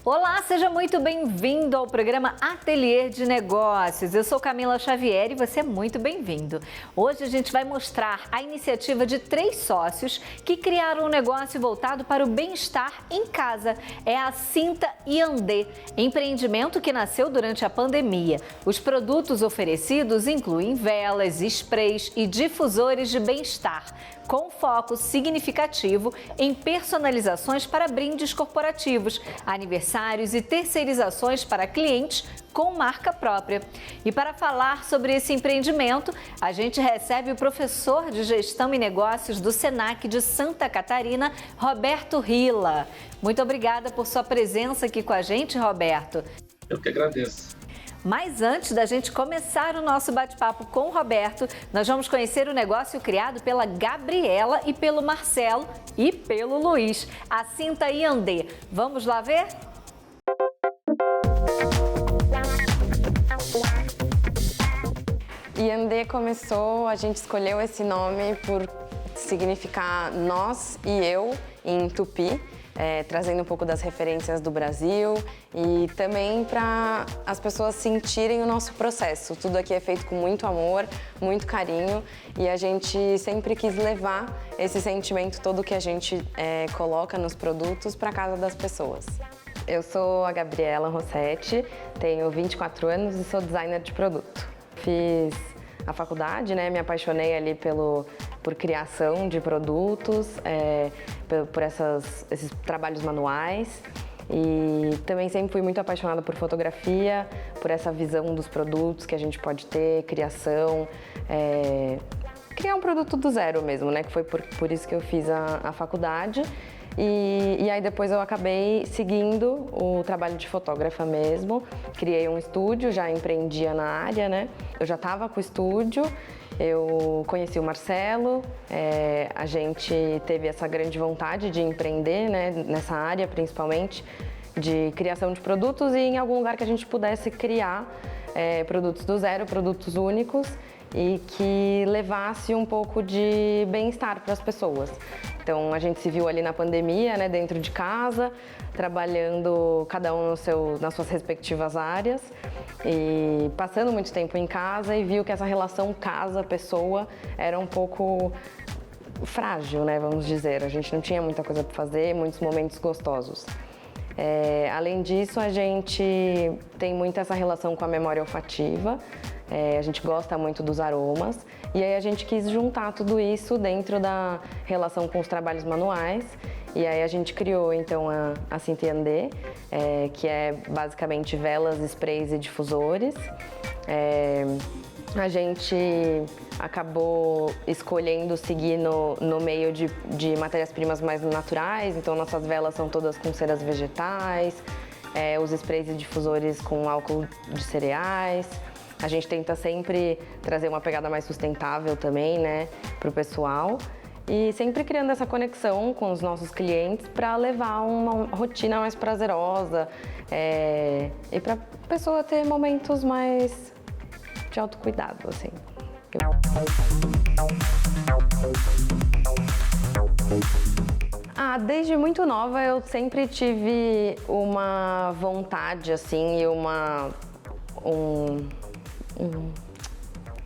Olá, seja muito bem-vindo ao programa Ateliê de Negócios. Eu sou Camila Xavier e você é muito bem-vindo. Hoje a gente vai mostrar a iniciativa de 3 sócios que criaram um negócio voltado para o bem-estar em casa. É a Cinta e Andê, empreendimento que nasceu durante a pandemia. Os produtos oferecidos incluem velas, sprays e difusores de bem-estar, com foco significativo em personalizações para brindes corporativos, aniversários e terceirizações para clientes com marca própria. E para falar sobre esse empreendimento, a gente recebe o professor de Gestão e Negócios do Senac de Santa Catarina, Roberto Rilla. Muito obrigada por sua presença aqui com a gente, Roberto. Eu que agradeço. Mas antes da gente começar o nosso bate-papo com o Roberto, nós vamos conhecer o negócio criado pela Gabriela e pelo Marcelo e pelo Luiz, a Cinta e Andê. Vamos lá ver? Iandê começou, a gente escolheu esse nome por significar nós e eu em tupi. Trazendo um pouco das referências do Brasil e também para as pessoas sentirem o nosso processo. Tudo aqui é feito com muito amor, muito carinho e a gente sempre quis levar esse sentimento todo que a gente coloca nos produtos para casa das pessoas. Eu sou a Gabriela Rossetti, tenho 24 anos e sou designer de produto. Fiz a faculdade, me apaixonei ali por criação de produtos, por esses trabalhos manuais e também sempre fui muito apaixonada por fotografia, por essa visão dos produtos que a gente pode ter, criação, criar um produto do zero mesmo, que foi por isso que eu fiz a faculdade. E aí depois eu acabei seguindo o trabalho de fotógrafa mesmo, criei um estúdio, já empreendia na área, Eu já estava com o estúdio, eu conheci o Marcelo, a gente teve essa grande vontade de empreender, nessa área principalmente, de criação de produtos e em algum lugar que a gente pudesse criar produtos do zero, produtos únicos e que levasse um pouco de bem-estar para as pessoas. Então a gente se viu ali na pandemia, dentro de casa, trabalhando cada um nas suas respectivas áreas e passando muito tempo em casa e viu que essa relação casa-pessoa era um pouco frágil, vamos dizer. A gente não tinha muita coisa para fazer, muitos momentos gostosos. Além disso, a gente tem muito essa relação com a memória olfativa. A gente gosta muito dos aromas e aí a gente quis juntar tudo isso dentro da relação com os trabalhos manuais e aí a gente criou então a Cinta e Andê, que é basicamente velas, sprays e difusores. A gente acabou escolhendo seguir no meio de matérias-primas mais naturais, então nossas velas são todas com ceras vegetais, os sprays e difusores com álcool de cereais. A gente tenta sempre trazer uma pegada mais sustentável também, para o pessoal. E sempre criando essa conexão com os nossos clientes para levar uma rotina mais prazerosa e para a pessoa ter momentos mais de autocuidado, assim. Desde muito nova eu sempre tive uma vontade, assim, e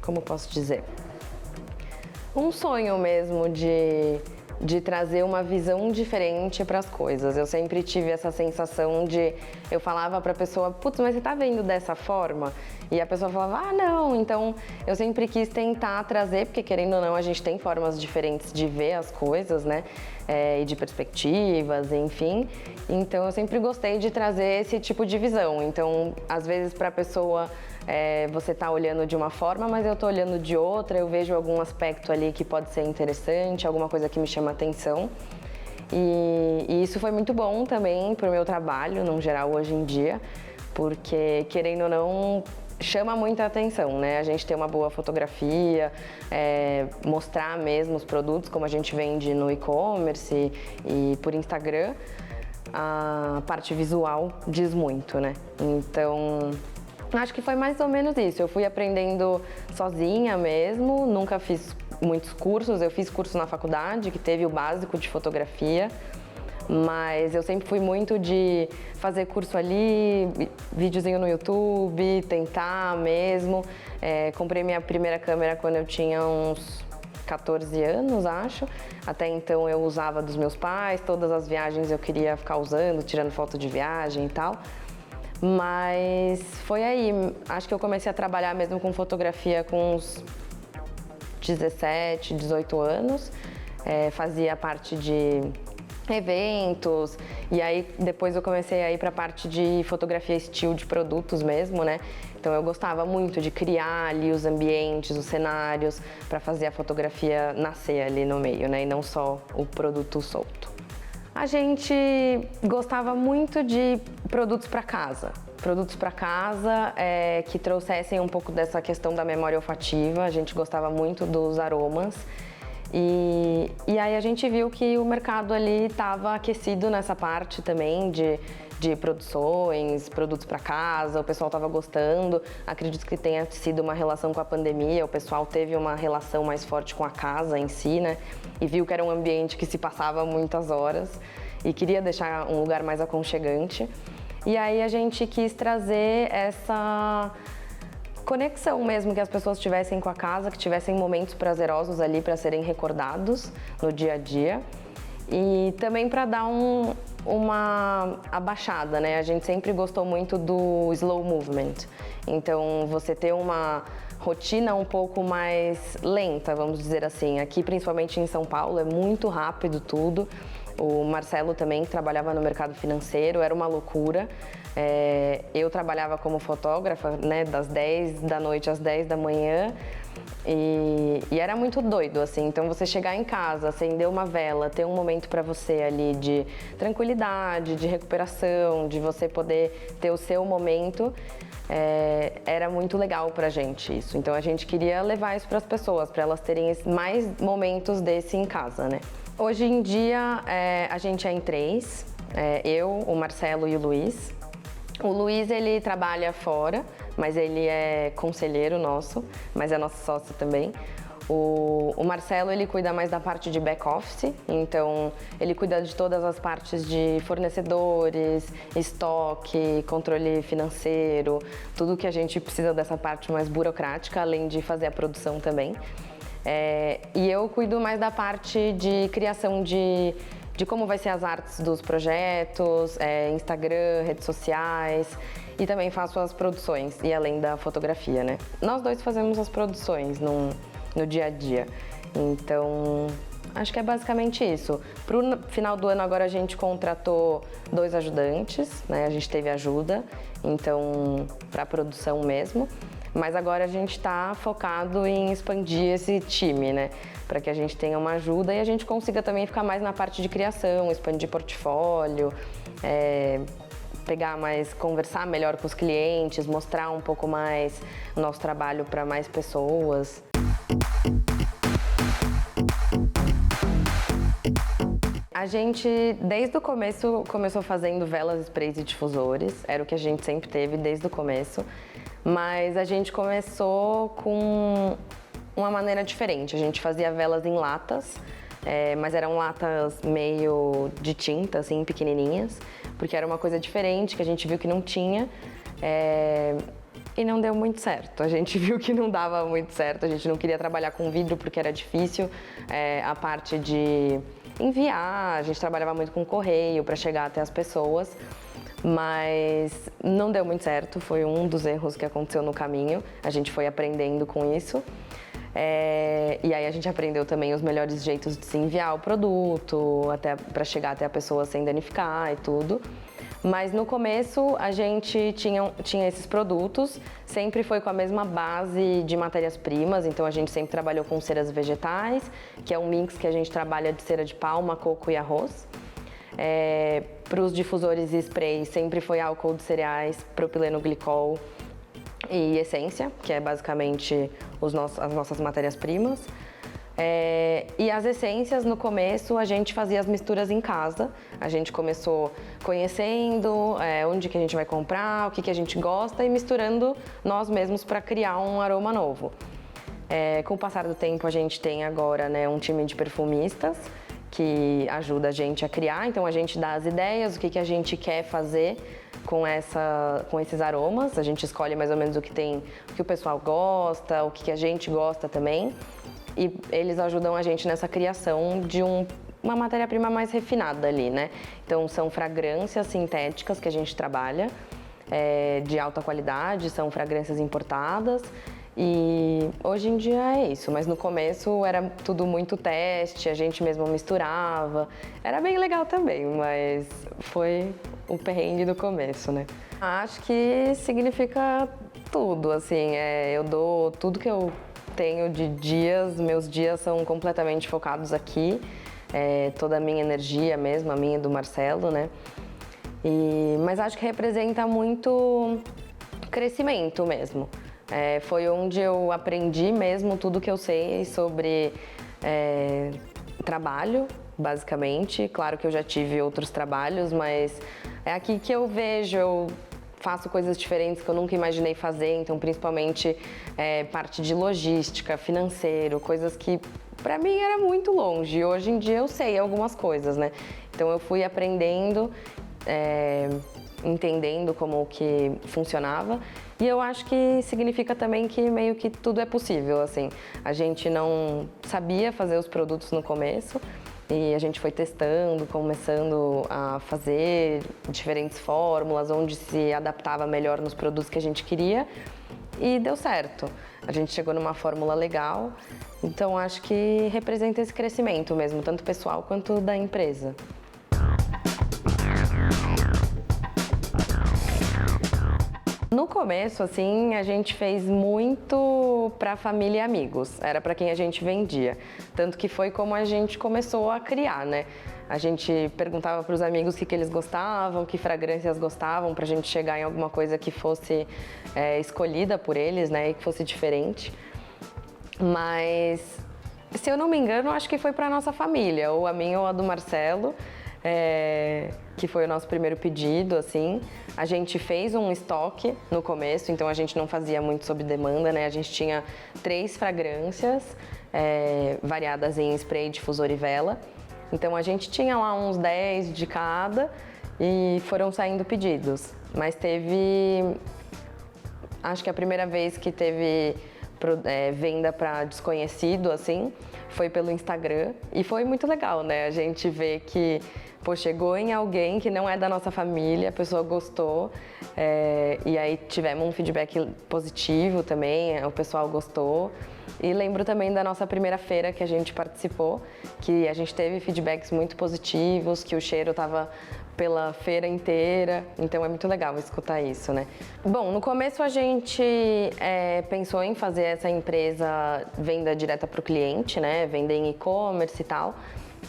como posso dizer? Um sonho mesmo de trazer uma visão diferente para as coisas. Eu sempre tive essa sensação eu falava para a pessoa, putz, mas você tá vendo dessa forma? E a pessoa falava, não. Então eu sempre quis tentar trazer, porque querendo ou não, a gente tem formas diferentes de ver as coisas, e de perspectivas, enfim. Então eu sempre gostei de trazer esse tipo de visão. Então, às vezes para a pessoa você tá olhando de uma forma, mas eu tô olhando de outra, eu vejo algum aspecto ali que pode ser interessante, alguma coisa que me chama atenção. E isso foi muito bom também pro meu trabalho, no geral, hoje em dia, porque, querendo ou não, chama muita atenção, A gente ter uma boa fotografia, mostrar mesmo os produtos, como a gente vende no e-commerce e por Instagram, a parte visual diz muito, Então, acho que foi mais ou menos isso. Eu fui aprendendo sozinha mesmo, nunca fiz muitos cursos. Eu fiz curso na faculdade, que teve o básico de fotografia, Mas eu sempre fui muito de fazer curso ali, videozinho no YouTube, tentar mesmo. Comprei minha primeira câmera quando eu tinha uns 14 anos, acho. Até então eu usava dos meus pais, todas as viagens eu queria ficar usando, tirando foto de viagem e tal. Mas foi aí, acho que eu comecei a trabalhar mesmo com fotografia com uns 17, 18 anos. Fazia parte de eventos, e aí depois eu comecei a ir para a parte de fotografia estilo de produtos mesmo, né? Então eu gostava muito de criar ali os ambientes, os cenários, para fazer a fotografia nascer ali no meio, né? E não só o produto solto. A gente gostava muito de produtos para casa. Produtos para casa que trouxessem um pouco dessa questão da memória olfativa. A gente gostava muito dos aromas. E aí a gente viu que o mercado ali estava aquecido nessa parte também de produções, produtos para casa, o pessoal estava gostando. Acredito que tenha sido uma relação com a pandemia, o pessoal teve uma relação mais forte com a casa em si, né? E viu que era um ambiente que se passava muitas horas e queria deixar um lugar mais aconchegante. E aí a gente quis trazer essa conexão mesmo, que as pessoas tivessem com a casa, que tivessem momentos prazerosos ali para serem recordados no dia a dia. E também para dar uma abaixada, né? A gente sempre gostou muito do slow movement. Então, você ter uma rotina um pouco mais lenta, vamos dizer assim. Aqui, principalmente em São Paulo, é muito rápido tudo. O Marcelo também trabalhava no mercado financeiro, era uma loucura. Eu trabalhava como fotógrafa, né, das 10 da noite às 10 da manhã e era muito doido, assim. Então você chegar em casa, acender uma vela, ter um momento para você ali de tranquilidade, de recuperação, de você poder ter o seu momento, era muito legal pra gente isso. Então a gente queria levar isso para as pessoas, para elas terem mais momentos desse em casa, né? Hoje em dia a gente é em 3, eu, o Marcelo e o Luiz. O Luiz, ele trabalha fora, mas ele é conselheiro nosso, mas é nosso sócio também. O Marcelo, ele cuida mais da parte de back-office, então ele cuida de todas as partes de fornecedores, estoque, controle financeiro, tudo que a gente precisa dessa parte mais burocrática, além de fazer a produção também. E eu cuido mais da parte de criação de como vai ser as artes dos projetos, Instagram, redes sociais, e também faço as produções, e além da fotografia, né? Nós dois fazemos as produções no dia a dia, então acho que é basicamente isso. Pro final do ano agora a gente contratou 2 ajudantes, né? A gente teve ajuda, então para produção mesmo. Mas agora a gente está focado em expandir esse time, né? Para que a gente tenha uma ajuda e a gente consiga também ficar mais na parte de criação, expandir portfólio, conversar melhor com os clientes, mostrar um pouco mais o nosso trabalho para mais pessoas. A gente, desde o começo, começou fazendo velas, sprays e difusores. Era o que a gente sempre teve desde o começo. Mas a gente começou com uma maneira diferente. A gente fazia velas em latas, mas eram latas meio de tinta, assim, pequenininhas, porque era uma coisa diferente que a gente viu que não tinha e não deu muito certo. A gente viu que não dava muito certo, a gente não queria trabalhar com vidro porque era difícil, a parte de enviar, a gente trabalhava muito com correio para chegar até as pessoas. Mas não deu muito certo, foi um dos erros que aconteceu no caminho, a gente foi aprendendo com isso. E aí a gente aprendeu também os melhores jeitos de se enviar o produto, até para chegar até a pessoa sem danificar e tudo. Mas no começo a gente tinha esses produtos, sempre foi com a mesma base de matérias-primas, então a gente sempre trabalhou com ceras vegetais, que é um mix que a gente trabalha de cera de palma, coco e arroz. Para os difusores e sprays sempre foi álcool de cereais, propileno glicol e essência, que é basicamente as nossas matérias-primas. E as essências, no começo, a gente fazia as misturas em casa. A gente começou conhecendo onde que a gente vai comprar, o que a gente gosta e misturando nós mesmos para criar um aroma novo. Com o passar do tempo, a gente tem agora, né, um time de perfumistas, que ajuda a gente a criar. Então a gente dá as ideias, o que a gente quer fazer com esses aromas. A gente escolhe mais ou menos o que o pessoal gosta, o que a gente gosta também. E eles ajudam a gente nessa criação de uma matéria-prima mais refinada ali, né? Então são fragrâncias sintéticas que a gente trabalha, de alta qualidade, são fragrâncias importadas. E hoje em dia é isso, mas no começo era tudo muito teste, a gente mesmo misturava. Era bem legal também, mas foi o perrengue do começo, né? Acho que significa tudo, assim, eu dou tudo que eu tenho de dias, meus dias são completamente focados aqui, toda a minha energia mesmo, a minha e do Marcelo, né? Mas acho que representa muito crescimento mesmo. Foi onde eu aprendi mesmo tudo que eu sei sobre trabalho, basicamente. Claro que eu já tive outros trabalhos, mas é aqui que eu vejo, eu faço coisas diferentes que eu nunca imaginei fazer, então principalmente parte de logística, financeiro, coisas que para mim era muito longe. Hoje em dia eu sei algumas coisas, né? Então eu fui aprendendo, entendendo como que funcionava. E eu acho que significa também que meio que tudo é possível, assim. A gente não sabia fazer os produtos no começo e a gente foi testando, começando a fazer diferentes fórmulas, onde se adaptava melhor nos produtos que a gente queria e deu certo. A gente chegou numa fórmula legal, então acho que representa esse crescimento mesmo, tanto pessoal quanto da empresa. No começo, assim, a gente fez muito para família e amigos, era para quem a gente vendia. Tanto que foi como a gente começou a criar, né? A gente perguntava para os amigos o que eles gostavam, que fragrâncias gostavam, para a gente chegar em alguma coisa que fosse escolhida por eles, né? E que fosse diferente. Mas, se eu não me engano, acho que foi para nossa família, ou a minha ou a do Marcelo. Que foi o nosso primeiro pedido, assim. A gente fez um estoque no começo, então a gente não fazia muito sob demanda, né? A gente tinha 3 fragrâncias variadas em spray, difusor e vela. Então a gente tinha lá uns 10 de cada e foram saindo pedidos. Mas acho que a primeira vez que teve venda para desconhecido, assim, foi pelo Instagram e foi muito legal, né? A gente vê que chegou em alguém que não é da nossa família, a pessoa gostou e aí tivemos um feedback positivo também, o pessoal gostou. E lembro também da nossa primeira feira que a gente participou, que a gente teve feedbacks muito positivos, que o cheiro estava pela feira inteira, então é muito legal escutar isso, né? Bom, no começo a gente pensou em fazer essa empresa venda direta para o cliente, né? Vender em e-commerce e tal,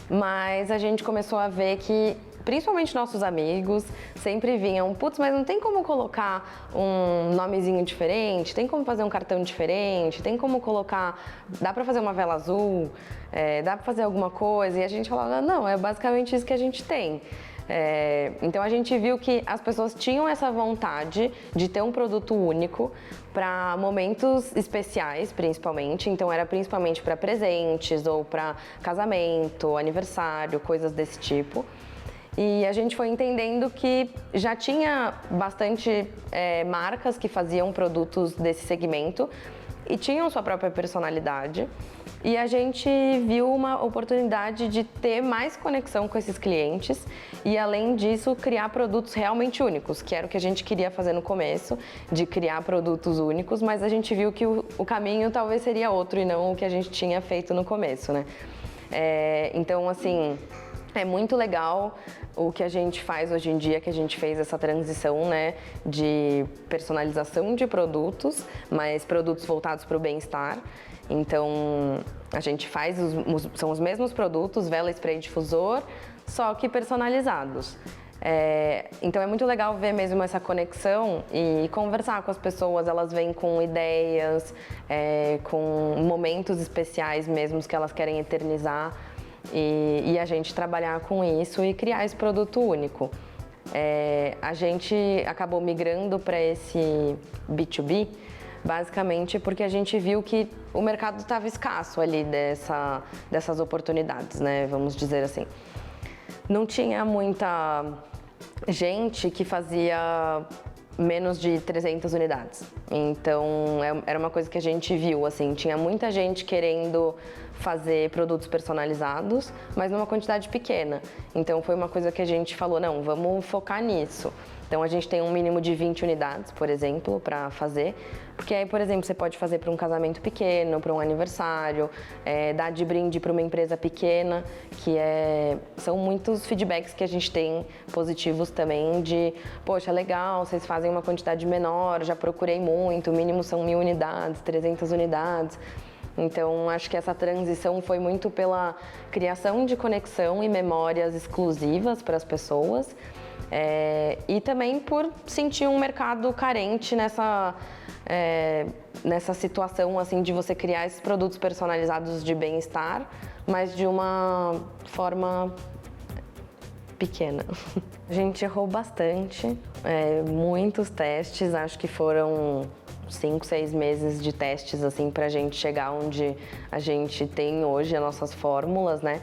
mas a gente começou a ver que principalmente nossos amigos sempre vinham, putz, mas não tem como colocar um nomezinho diferente, tem como fazer um cartão diferente, tem como colocar, dá pra fazer uma vela azul, dá pra fazer alguma coisa, e a gente falava, não, é basicamente isso que a gente tem. Então a gente viu que as pessoas tinham essa vontade de ter um produto único para momentos especiais, principalmente. Então era principalmente para presentes ou para casamento, aniversário, coisas desse tipo. E a gente foi entendendo que já tinha bastante marcas que faziam produtos desse segmento e tinham sua própria personalidade. E a gente viu uma oportunidade de ter mais conexão com esses clientes e, além disso, criar produtos realmente únicos, que era o que a gente queria fazer no começo, de criar produtos únicos, mas a gente viu que o caminho talvez seria outro e não o que a gente tinha feito no começo, né? Então, assim, é muito legal o que a gente faz hoje em dia, que a gente fez essa transição, né, de personalização de produtos, mas produtos voltados para o bem-estar. Então, a gente faz, são os mesmos produtos, vela, spray, difusor, só que personalizados. Então é muito legal ver mesmo essa conexão e conversar com as pessoas, elas vêm com ideias, com momentos especiais mesmo que elas querem eternizar e a gente trabalhar com isso e criar esse produto único. A gente acabou migrando para esse B2B basicamente porque a gente viu que o mercado estava escasso ali dessas oportunidades, né? Vamos dizer assim. Não tinha muita gente que fazia menos de 300 unidades. Então, era uma coisa que a gente viu, assim, tinha muita gente querendo fazer produtos personalizados, mas numa quantidade pequena. Então, foi uma coisa que a gente falou, não, vamos focar nisso. Então, a gente tem um mínimo de 20 unidades, por exemplo, para fazer. Porque aí, por exemplo, você pode fazer para um casamento pequeno, para um aniversário, dar de brinde para uma empresa pequena, são muitos feedbacks que a gente tem positivos também de, poxa, legal, vocês fazem uma quantidade menor, já procurei muito, o mínimo são 1.000 unidades, 300 unidades. Então, acho que essa transição foi muito pela criação de conexão e memórias exclusivas para as pessoas. E também por sentir um mercado carente nessa situação assim de você criar esses produtos personalizados de bem-estar, mas de uma forma pequena. A gente errou bastante, muitos testes, acho que foram 5, 6 meses de testes assim pra gente chegar onde a gente tem hoje as nossas fórmulas, né?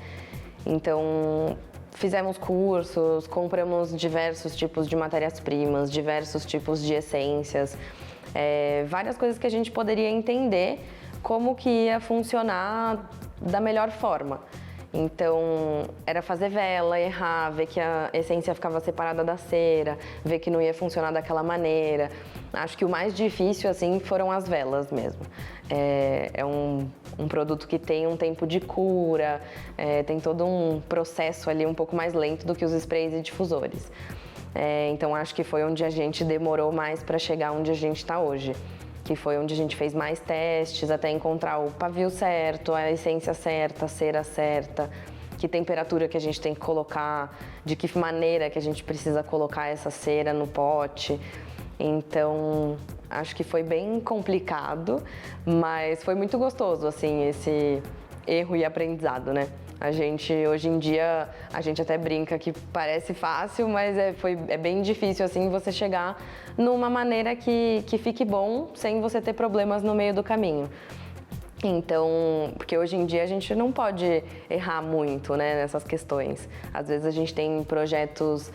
Então, fizemos cursos, compramos diversos tipos de matérias-primas, diversos tipos de essências, várias coisas que a gente poderia entender como que ia funcionar da melhor forma. Então, era fazer vela, errar, ver que a essência ficava separada da cera, ver que não ia funcionar daquela maneira. Acho que o mais difícil, assim, foram as velas mesmo. É um produto que tem um tempo de cura, tem todo um processo ali um pouco mais lento do que os sprays e difusores. Então, acho que foi onde a gente demorou mais para chegar onde a gente está hoje. Que foi onde a gente fez mais testes até encontrar o pavio certo, a essência certa, a cera certa, que temperatura que a gente tem que colocar, de que maneira que a gente precisa colocar essa cera no pote. Então, acho que foi bem complicado, mas foi muito gostoso, assim, esse erro e aprendizado, né? Hoje em dia, a gente até brinca que parece fácil, mas é bem difícil, assim, você chegar numa maneira que fique bom, sem você ter problemas no meio do caminho. Então, porque hoje em dia a gente não pode errar muito, né, nessas questões. Às vezes a gente tem projetos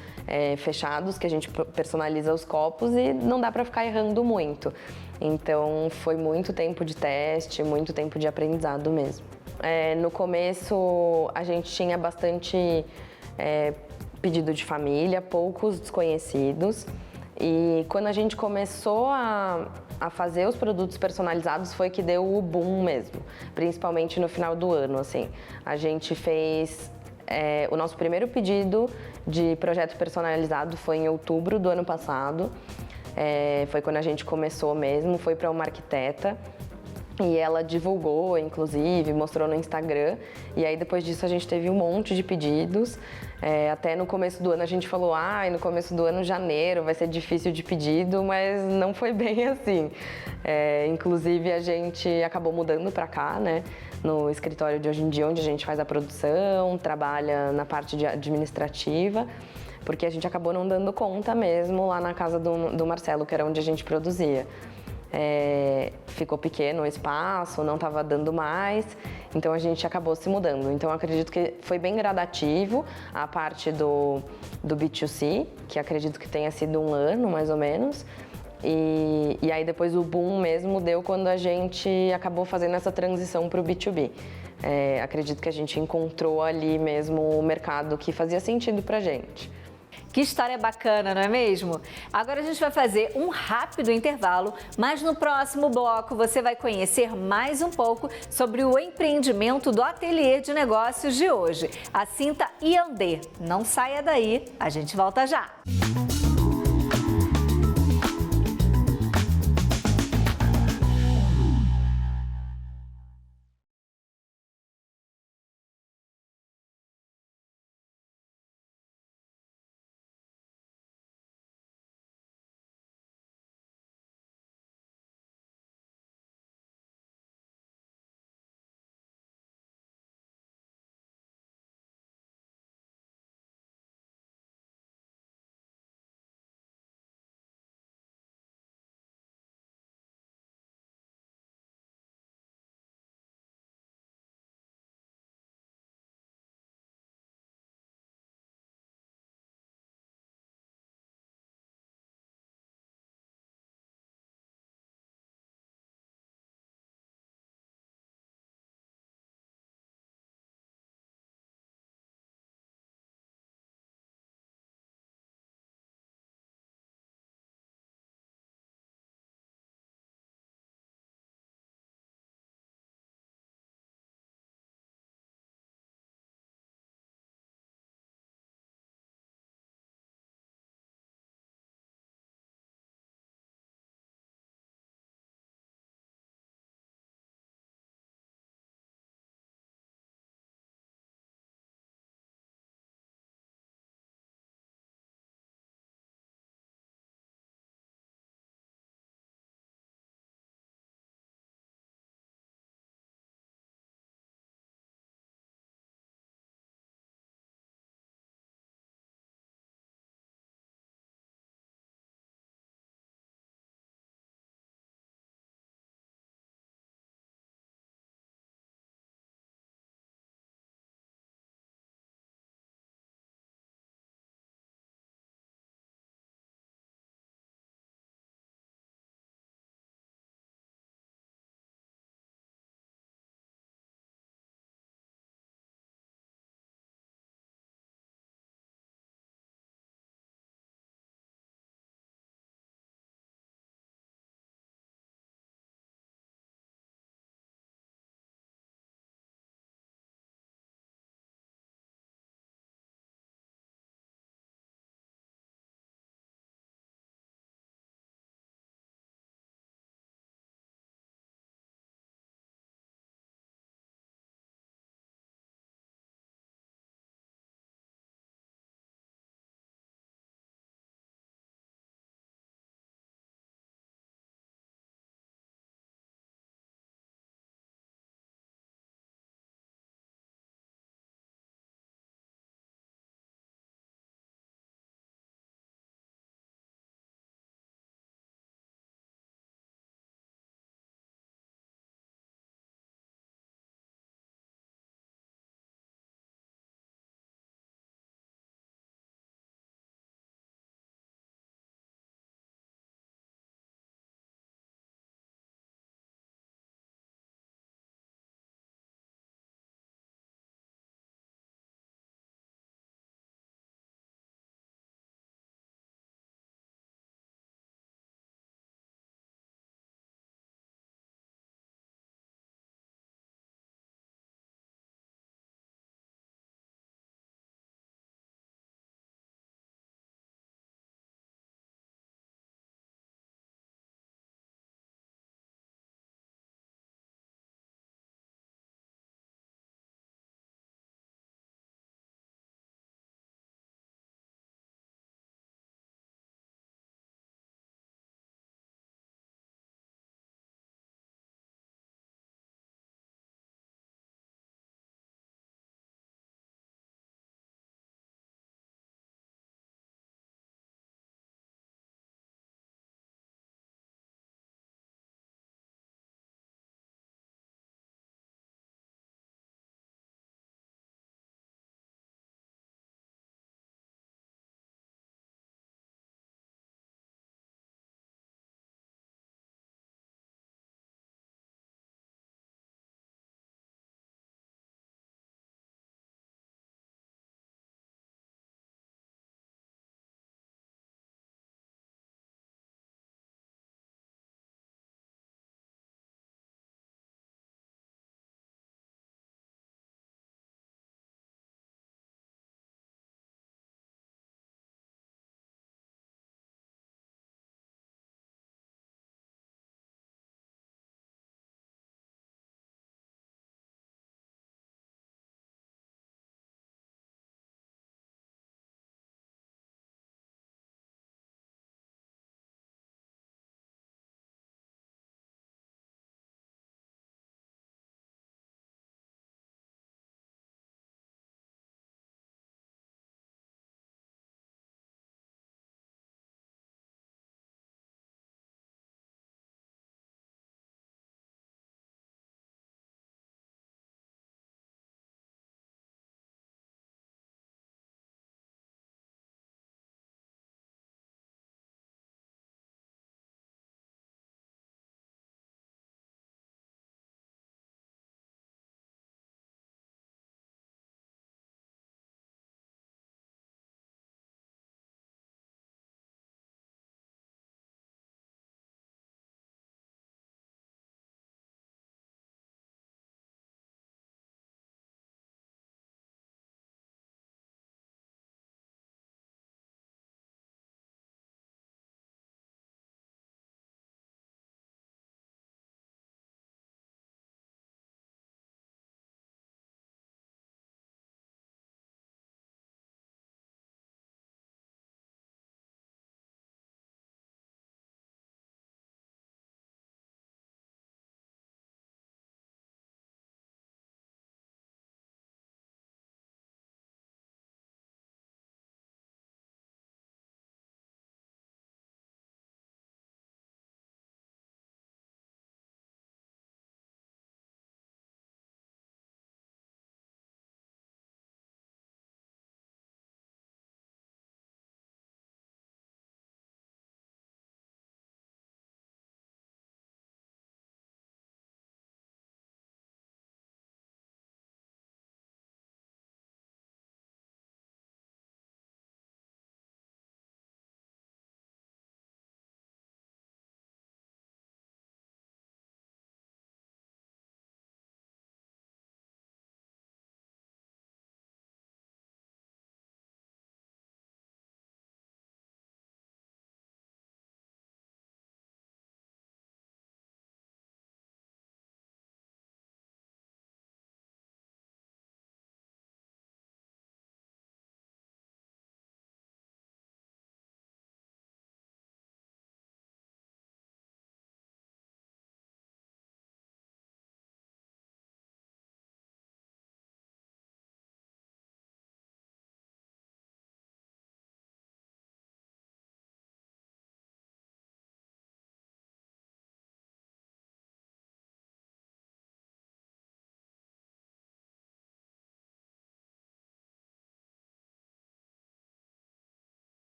fechados, que a gente personaliza os copos e não dá para ficar errando muito. Então, foi muito tempo de teste, muito tempo de aprendizado mesmo. No começo, a gente tinha bastante pedido de família, poucos desconhecidos. E quando a gente começou a fazer os produtos personalizados, foi que deu o boom mesmo, principalmente no final do ano, assim. A gente fez o nosso primeiro pedido de projeto personalizado foi em outubro do ano passado. Foi quando a gente começou mesmo, foi para uma arquiteta. E ela divulgou, inclusive, mostrou no Instagram. E aí, depois disso, a gente teve um monte de pedidos. Até no começo do ano, a gente falou, no começo do ano, janeiro, vai ser difícil de pedido, mas não foi bem assim. Inclusive, a gente acabou mudando para cá, né? No escritório de hoje em dia, onde a gente faz a produção, trabalha na parte administrativa, porque a gente acabou não dando conta mesmo lá na casa do Marcelo, que era onde a gente produzia. Ficou pequeno o espaço, não estava dando mais, então a gente acabou se mudando. Então, eu acredito que foi bem gradativo a parte do B2C, que acredito que tenha sido 1 ano, mais ou menos. E aí depois o boom mesmo deu quando a gente acabou fazendo essa transição para o B2B. Acredito que a gente encontrou ali mesmo o mercado que fazia sentido para a gente. Que história bacana, não é mesmo? Agora a gente vai fazer um rápido intervalo, mas no próximo bloco você vai conhecer mais um pouco sobre o empreendimento do Ateliê de Negócios de hoje, a Cinta Iandê. Não saia daí, a gente volta já!